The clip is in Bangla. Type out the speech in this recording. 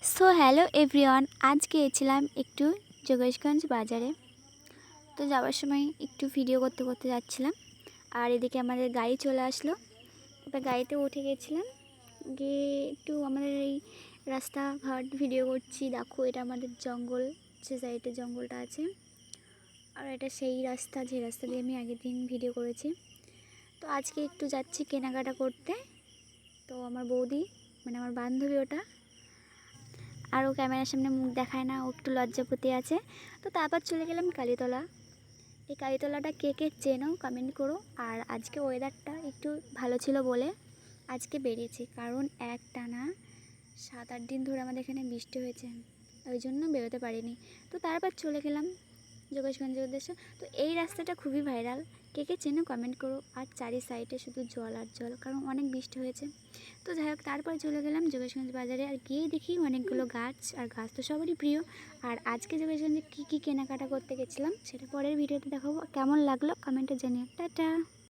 সো হ্যালো এভরিওয়ান, আজকে গেছিলাম একটু যোগেশগঞ্জ বাজারে। তো যাওয়ার সময় একটু ভিডিও করতে করতে যাচ্ছিলাম, আর এদিকে আমাদের গাড়ি চলে আসলো। এবার গাড়িতে উঠে গেছিলাম, গিয়ে একটু আমাদের এই রাস্তাঘাট ভিডিও করছি। দেখো, এটা আমাদের জঙ্গল, সে সাইডে জঙ্গলটা আছে, আর এটা সেই রাস্তা যে রাস্তা দিয়ে আমি আগের দিন ভিডিও করেছি। তো আজকে একটু যাচ্ছি কেনাকাটা করতে। তো আমার বৌদি, মানে আমার বান্ধবী ওটা, আর ও ক্যামেরার সামনে মুখ দেখায় না, ও একটু লজ্জাপতি আছে। তো তারপর চলে গেলাম কালীতলা। এই কালীতলাটা কে কে চেনো কমেন্ট করো। আর আজকে ওয়েদারটা একটু ভালো ছিল বলে আজকে বেরিয়েছি, কারণ একটানা 7-8 দিন ধরে আমাদের এখানে বৃষ্টি হয়েছে, ওই জন্য বেরোতে পারিনি। তো তারপর চলে গেলাম যোগেশগঞ্জের উদ্দেশ্যে। তো এই রাস্তাটা খুবই ভাইরাল, কে কে চেনো কমেন্ট করো। আর চারি সাইডে শুধু জল আর জল, কারণ অনেক বৃষ্টি হয়েছে। তো যাই হোক, তারপরে চলে গেলাম যোগেশগঞ্জ বাজারে, আর গিয়ে দেখি অনেকগুলো গাছ, আর গাছ তো সবারই প্রিয়। আর আজকে যোগেশগঞ্জে কী কী কেনাকাটা করতে গেছিলাম সেটা পরের ভিডিওতে দেখাবো। কেমন লাগলো কমেন্টে জানিয়ে। টাটা।